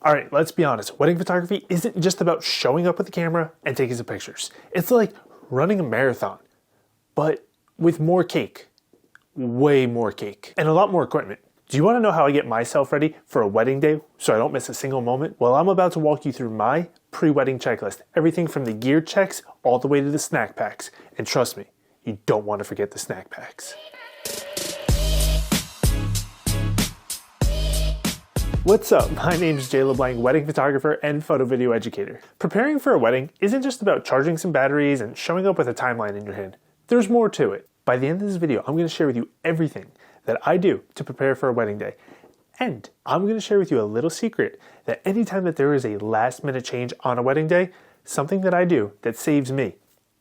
All right, let's be honest. Wedding photography isn't just about showing up with the camera and taking some pictures. It's like running a marathon, but with more cake, way more cake, and a lot more equipment. Do you want to know how I get myself ready for a wedding day so I don't miss a single moment? Well, I'm about to walk you through my pre-wedding checklist. Everything from the gear checks all the way to the snack packs. And trust me, you don't want to forget the snack packs. What's up? My name is Jay LeBlanc, wedding photographer and photo video educator. Preparing for a wedding isn't just about charging some batteries and showing up with a timeline in your hand. There's more to it. By the end of this video, I'm going to share with you everything that I do to prepare for a wedding day. And I'm going to share with you a little secret that anytime that there is a last minute change on a wedding day, something that I do that saves me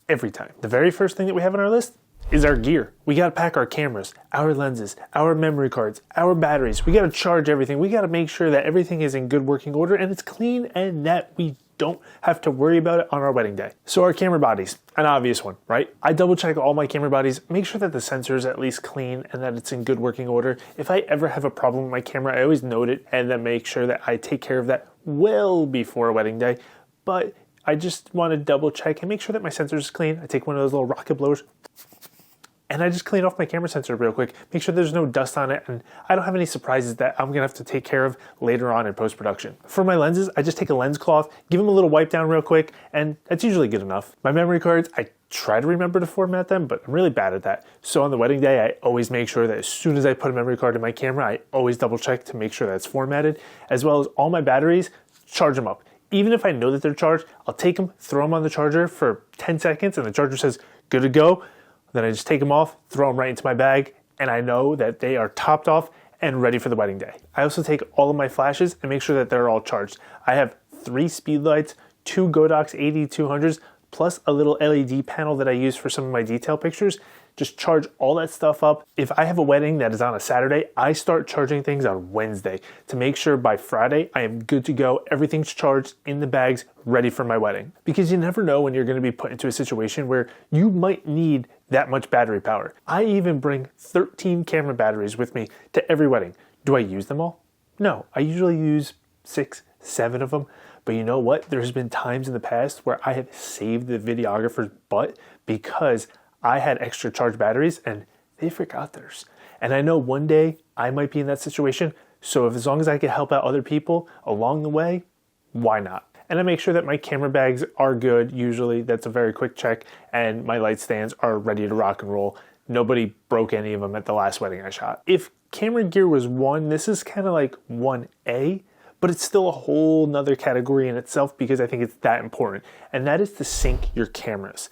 every time. The very first thing that we have on our list is our gear. We got to pack our cameras, our lenses, our memory cards, our batteries. We got to charge everything. We got to make sure that everything is in good working order and it's clean and that we don't have to worry about it on our wedding day. So our camera bodies, an obvious one, right? I double check all my camera bodies, make sure that the sensor is at least clean and that it's in good working order. If I ever have a problem with my camera, I always note it and then make sure that I take care of that well before a wedding day. But I just want to double check and make sure that my sensor is clean. I take one of those little rocket blowers and I just clean off my camera sensor real quick, make sure there's no dust on it, and I don't have any surprises that I'm gonna have to take care of later on in post-production. For my lenses, I just take a lens cloth, give them a little wipe down real quick, and that's usually good enough. My memory cards, I try to remember to format them, but I'm really bad at that. So on the wedding day, I always make sure that as soon as I put a memory card in my camera, I always double check to make sure that's formatted, as well as all my batteries, charge them up. Even if I know that they're charged, I'll take them, throw them on the charger for 10 seconds, and the charger says, good to go. Then I just take them off, throw them right into my bag, and I know that they are topped off and ready for the wedding day. I also take all of my flashes and make sure that they're all charged. I have 3 speed lights, 2 Godox 8200s, plus a little LED panel that I use for some of my detail pictures. Just charge all that stuff up. If I have a wedding that is on a Saturday, I start charging things on Wednesday to make sure by Friday I am good to go. Everything's charged in the bags, ready for my wedding. Because you never know when you're going to be put into a situation where you might need that much battery power. I even bring 13 camera batteries with me to every wedding. Do I use them all? No, I usually use 6, 7 of them. But you know what? There's been times in the past where I have saved the videographer's butt because I had extra charged batteries and they forgot theirs. And I know one day I might be in that situation. So as long as I can help out other people along the way, why not? And I make sure that my camera bags are good. Usually that's a very quick check, and my light stands are ready to rock and roll. Nobody broke any of them at the last wedding I shot. If camera gear was 1, this is kind of like 1A, but it's still a whole nother category in itself because I think it's that important. And that is to sync your cameras.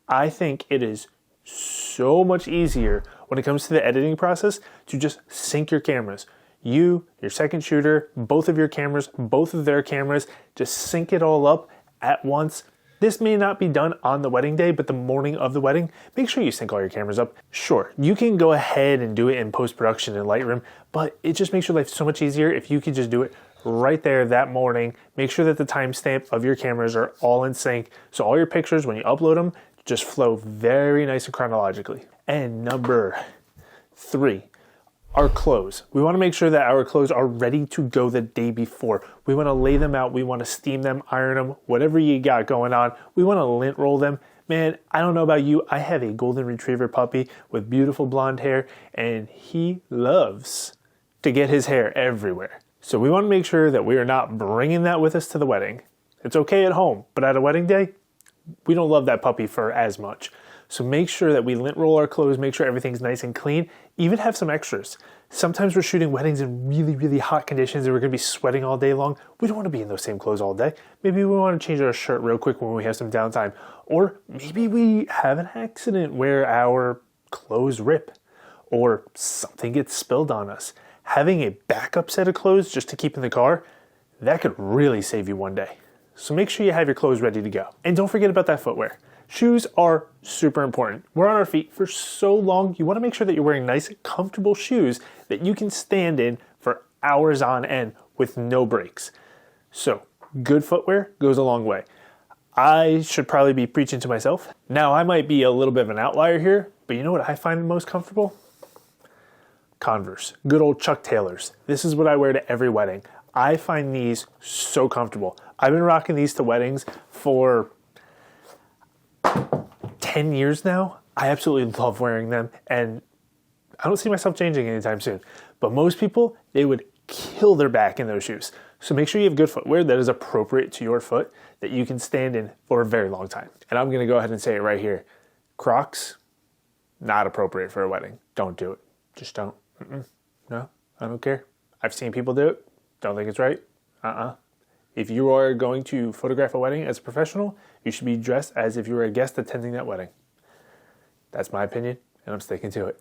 I think it is so much easier when it comes to the editing process to just sync your cameras. You, your second shooter, both of your cameras, both of their cameras, just sync it all up at once. This may not be done on the wedding day, but the morning of the wedding, make sure you sync all your cameras up. Sure, you can go ahead and do it in post-production in Lightroom, but it just makes your life so much easier if you can just do it right there that morning. Make sure that the timestamp of your cameras are all in sync, so all your pictures, when you upload them, just flow very nice and chronologically. And number 3, our clothes. We want to make sure that our clothes are ready to go the day before. We want to lay them out. We want to steam them, iron them, whatever you got going on. We want to lint roll them. Man, I don't know about you. I have a golden retriever puppy with beautiful blonde hair, and he loves to get his hair everywhere. So we want to make sure that we are not bringing that with us to the wedding. It's okay at home, but at a wedding day, we don't love that puppy fur as much. So make sure that we lint roll our clothes, make sure everything's nice and clean, even have some extras. Sometimes we're shooting weddings in really, really hot conditions and we're gonna be sweating all day long. We don't wanna be in those same clothes all day. Maybe we wanna change our shirt real quick when we have some downtime. Or maybe we have an accident where our clothes rip or something gets spilled on us. Having a backup set of clothes just to keep in the car, that could really save you one day. So make sure you have your clothes ready to go. And don't forget about that footwear. Shoes are super important. We're on our feet for so long. You want to make sure that you're wearing nice, comfortable shoes that you can stand in for hours on end with no breaks. So good footwear goes a long way. I should probably be preaching to myself. Now, I might be a little bit of an outlier here, but you know what I find the most comfortable? Converse. Good old Chuck Taylors. This is what I wear to every wedding. I find these so comfortable. I've been rocking these to weddings for 10 years now. I absolutely love wearing them, and I don't see myself changing anytime soon. But most people, they would kill their back in those shoes. So make sure you have good footwear that is appropriate to your foot that you can stand in for a very long time. And I'm gonna go ahead and say it right here. Crocs, not appropriate for a wedding. Don't do it. Just don't. No, I don't care. I've seen people do it. Don't think it's right. If you are going to photograph a wedding as a professional, you should be dressed as if you were a guest attending that wedding. That's my opinion, and I'm sticking to it.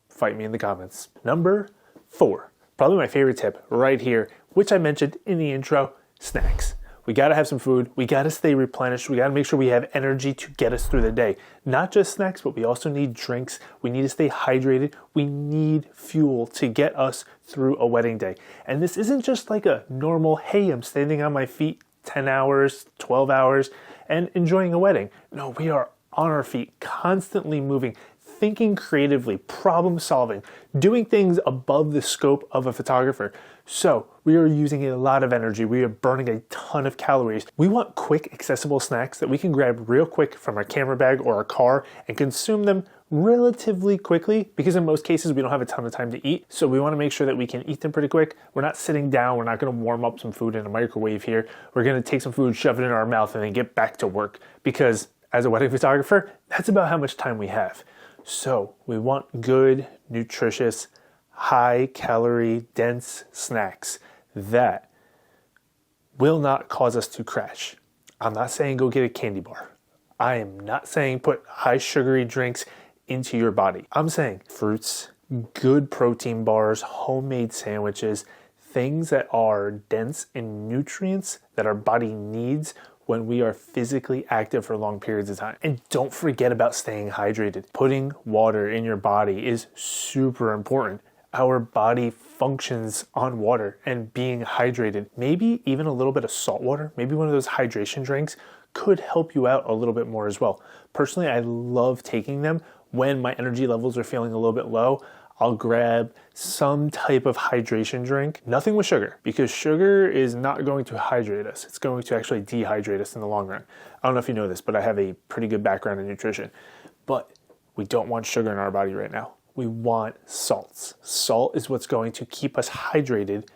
Fight me in the comments. Number 4, probably my favorite tip right here, which I mentioned in the intro, snacks. We gotta have some food. We gotta stay replenished. We gotta make sure we have energy to get us through the day. Not just snacks, but we also need drinks. We need to stay hydrated. We need fuel to get us through a wedding day. And this isn't just like a normal, hey, I'm standing on my feet 10 hours, 12 hours, and enjoying a wedding. No, we are on our feet, constantly moving, thinking creatively, problem solving, doing things above the scope of a photographer. So we are using a lot of energy. We are burning a ton of calories. We want quick, accessible snacks that we can grab real quick from our camera bag or our car and consume them relatively quickly, because in most cases we don't have a ton of time to eat. So we want to make sure that we can eat them pretty quick. We're not sitting down. We're not going to warm up some food in a microwave here. We're going to take some food, shove it in our mouth, and then get back to work, because as a wedding photographer, that's about how much time we have. So we want good, nutritious, high calorie, dense snacks that will not cause us to crash. I'm not saying go get a candy bar. I am not saying put high sugary drinks into your body. I'm saying fruits, good protein bars, homemade sandwiches, things that are dense in nutrients that our body needs when we are physically active for long periods of time. And don't forget about staying hydrated. Putting water in your body is super important. Our body functions on water and being hydrated. Maybe even a little bit of salt water, maybe one of those hydration drinks could help you out a little bit more as well. Personally, I love taking them when my energy levels are feeling a little bit low. I'll grab some type of hydration drink, nothing with sugar, because sugar is not going to hydrate us. It's going to actually dehydrate us in the long run. I don't know if you know this, but I have a pretty good background in nutrition. But we don't want sugar in our body right now. We want salts. Salt is what's going to keep us hydrated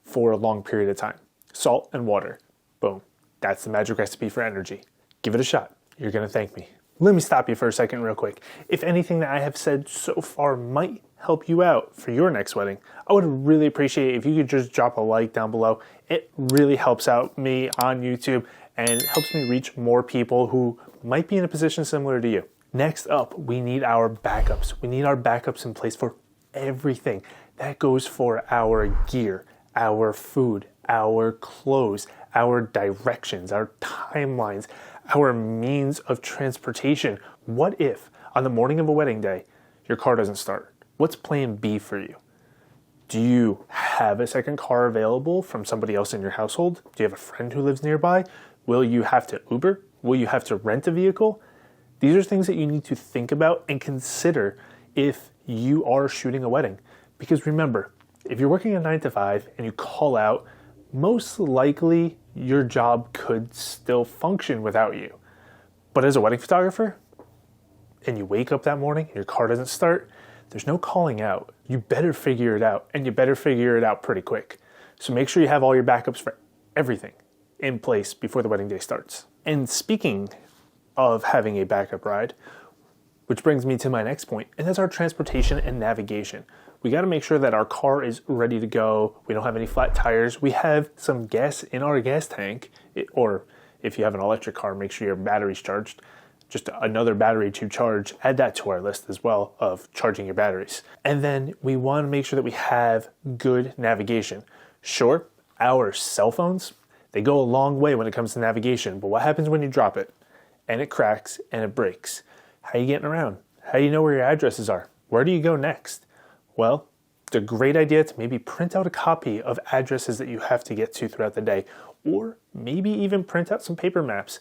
for a long period of time. Salt and water. Boom. That's the magic recipe for energy. Give it a shot. You're going to thank me. Let me stop you for a second real quick. If anything that I have said so far might help you out for your next wedding, I would really appreciate it if you could just drop a like down below. It really helps out me on YouTube and helps me reach more people who might be in a position similar to you. Next up, we need our backups. We need our backups in place for everything. That goes for our gear, our food, our clothes, our directions, our timelines, our means of transportation. What if on the morning of a wedding day, your car doesn't start? What's plan B for you? Do you have a second car available from somebody else in your household? Do you have a friend who lives nearby? Will you have to Uber? Will you have to rent a vehicle? These are things that you need to think about and consider if you are shooting a wedding. Because remember, if you're working a 9 to 5 and you call out, most likely your job could still function without you. But as a wedding photographer, and you wake up that morning and your car doesn't start, there's no calling out. You better figure it out, and you better figure it out pretty quick. So make sure you have all your backups for everything in place before the wedding day starts. And speaking of having a backup ride, which brings me to my next point, and that's our transportation and navigation. We got to make sure that our car is ready to go. We don't have any flat tires. We have some gas in our gas tank, or if you have an electric car, make sure your battery's charged. Just another battery to charge, add that to our list as well of charging your batteries. And then we want to make sure that we have good navigation. Sure, our cell phones, they go a long way when it comes to navigation, but what happens when you drop it and it cracks and it breaks? How are you getting around? How do you know where your addresses are? Where do you go next? Well, it's a great idea to maybe print out a copy of addresses that you have to get to throughout the day, or maybe even print out some paper maps.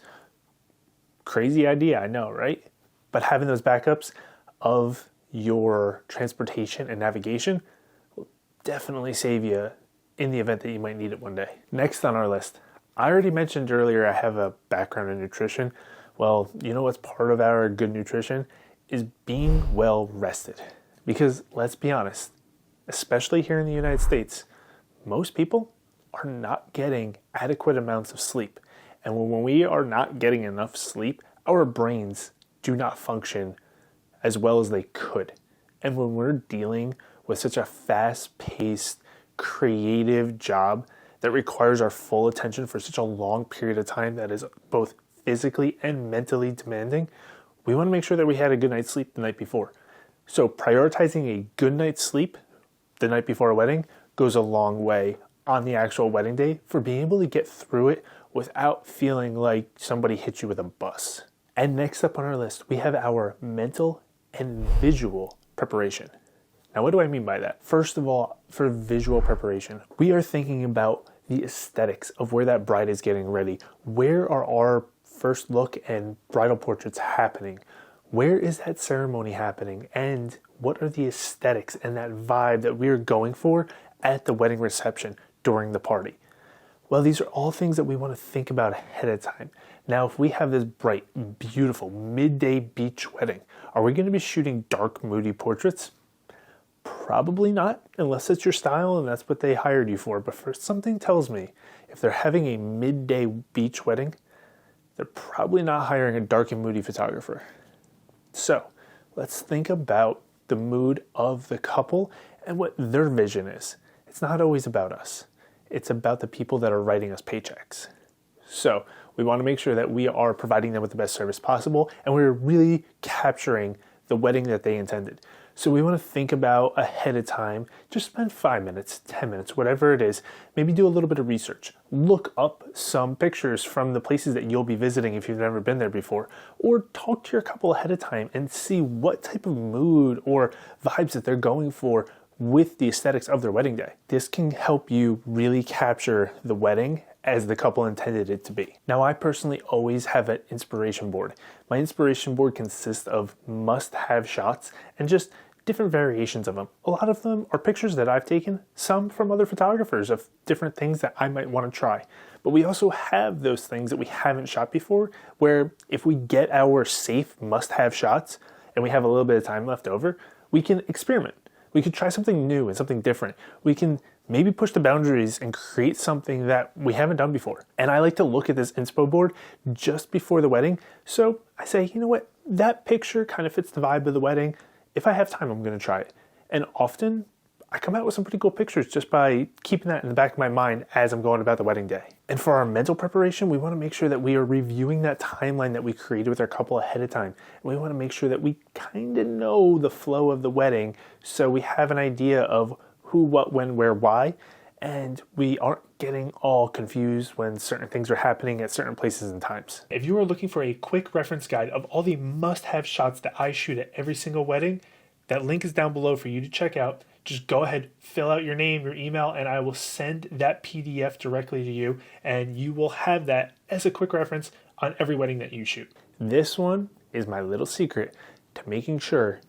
Crazy idea, I know, right? But having those backups of your transportation and navigation will definitely save you in the event that you might need it one day. Next on our list, I already mentioned earlier I have a background in nutrition. Well, you know what's part of our good nutrition is being well rested. Because let's be honest, especially here in the United States, most people are not getting adequate amounts of sleep. And when we are not getting enough sleep, our brains do not function as well as they could. And when we're dealing with such a fast-paced, creative job that requires our full attention for such a long period of time that is both physically and mentally demanding, we want to make sure that we had a good night's sleep the night before. So prioritizing a good night's sleep the night before a wedding goes a long way on the actual wedding day for being able to get through it without feeling like somebody hit you with a bus. And next up on our list, we have our mental and visual preparation. Now, what do I mean by that? First of all, for visual preparation, we are thinking about the aesthetics of where that bride is getting ready. Where are our first look and bridal portraits happening? Where is that ceremony happening? And what are the aesthetics and that vibe that we're going for at the wedding reception during the party? Well, these are all things that we want to think about ahead of time. Now, if we have this bright, beautiful midday beach wedding, are we going to be shooting dark, moody portraits? Probably not, unless it's your style and that's what they hired you for. But for something tells me, if they're having a midday beach wedding, they're probably not hiring a dark and moody photographer. So let's think about the mood of the couple and what their vision is. It's not always about us. It's about the people that are writing us paychecks. So we want to make sure that we are providing them with the best service possible and we're really capturing the wedding that they intended. So we want to think about ahead of time, just spend 5 minutes, 10 minutes, whatever it is, maybe do a little bit of research. Look up some pictures from the places that you'll be visiting if you've never been there before, or talk to your couple ahead of time and see what type of mood or vibes that they're going for with the aesthetics of their wedding day. This can help you really capture the wedding as the couple intended it to be. Now, I personally always have an inspiration board. My inspiration board consists of must-have shots and just different variations of them. A lot of them are pictures that I've taken, some from other photographers of different things that I might want to try. But we also have those things that we haven't shot before, where if we get our safe must-have shots and we have a little bit of time left over, we can experiment. We could try something new and something different. We can maybe push the boundaries and create something that we haven't done before. And I like to look at this inspo board just before the wedding. So I say, you know what? That picture kind of fits the vibe of the wedding. If I have time, I'm going to try it. And often I come out with some pretty cool pictures just by keeping that in the back of my mind as I'm going about the wedding day. And for our mental preparation, we want to make sure that we are reviewing that timeline that we created with our couple ahead of time. And we want to make sure that we kind of know the flow of the wedding so we have an idea of who, what, when, where, why, and we aren't getting all confused when certain things are happening at certain places and times. If you are looking for a quick reference guide of all the must-have shots that I shoot at every single wedding, that link is down below for you to check out. Just go ahead, fill out your name, your email, and I will send that PDF directly to you, and you will have that as a quick reference on every wedding that you shoot. This one is my little secret to making sure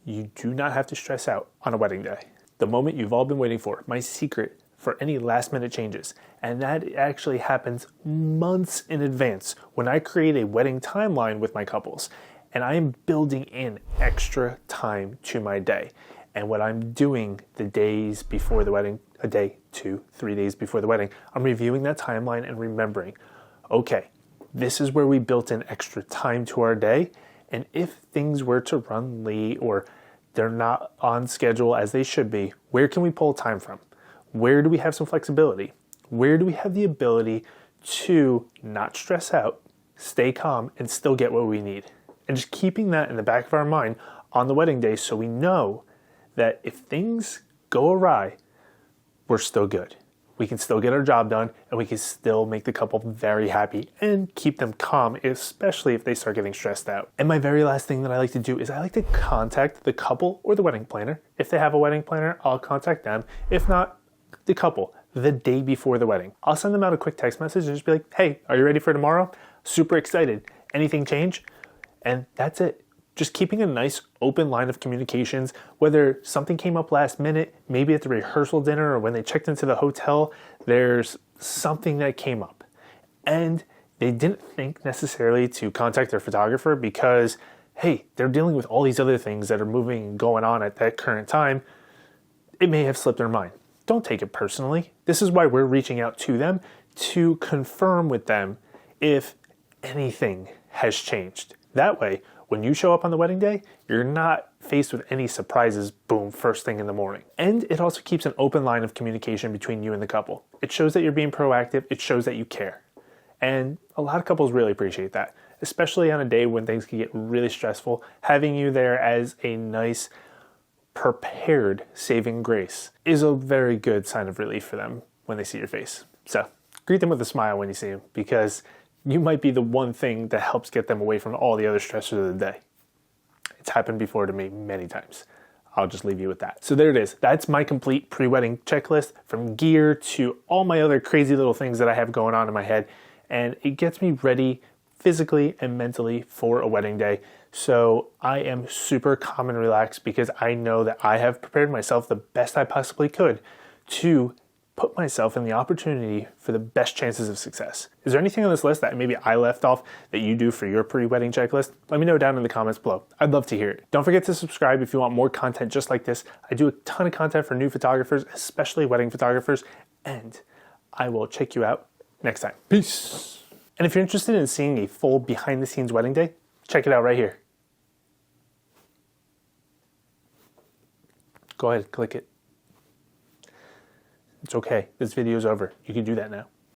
you do not have to stress out on a wedding day. The moment you've all been waiting for, my secret for any last minute changes. And that actually happens months in advance when I create a wedding timeline with my couples. And I am building in extra time to my day. And what I'm doing the days before the wedding, a day, 2, 3 days before the wedding, I'm reviewing that timeline and remembering, okay, this is where we built in extra time to our day. And if things were to run late or they're not on schedule as they should be, where can we pull time from? Where do we have some flexibility? Where do we have the ability to not stress out, stay calm, and still get what we need? And just keeping that in the back of our mind on the wedding day so we know that if things go awry, we're still good. We can still get our job done and we can still make the couple very happy and keep them calm, especially if they start getting stressed out. And my very last thing that I like to do is I like to contact the couple or the wedding planner. If they have a wedding planner, I'll contact them. If not, the couple the day before the wedding. I'll send them out a quick text message and just be like, hey, are you ready for tomorrow? Super excited. Anything change? And that's it. Just keeping a nice open line of communications, whether something came up last minute, maybe at the rehearsal dinner or when they checked into the hotel, there's something that came up. And they didn't think necessarily to contact their photographer because, hey, they're dealing with all these other things that are moving and going on at that current time. It may have slipped their mind. Don't take it personally. This is why we're reaching out to them to confirm with them if anything has changed. That way, when you show up on the wedding day, you're not faced with any surprises, boom, first thing in the morning. And it also keeps an open line of communication between you and the couple. It shows that you're being proactive. It shows that you care. And a lot of couples really appreciate that, especially on a day when things can get really stressful. Having you there as a nice, prepared saving grace is a very good sign of relief for them when they see your face. So greet them with a smile when you see them, because you might be the one thing that helps get them away from all the other stressors of the day. It's happened before to me many times. I'll just leave you with that. So there it is. That's my complete pre-wedding checklist, from gear to all my other crazy little things that I have going on in my head. And it gets me ready physically and mentally for a wedding day. So I am super calm and relaxed because I know that I have prepared myself the best I possibly could to put myself in the opportunity for the best chances of success. Is there anything on this list that maybe I left off that you do for your pre-wedding checklist? Let me know down in the comments below. I'd love to hear it. Don't forget to subscribe if you want more content just like this. I do a ton of content for new photographers, especially wedding photographers, and I will check you out next time. Peace. And if you're interested in seeing a full behind the scenes wedding day, check it out right here. Go ahead, click it. It's okay. This video's over. You can do that now.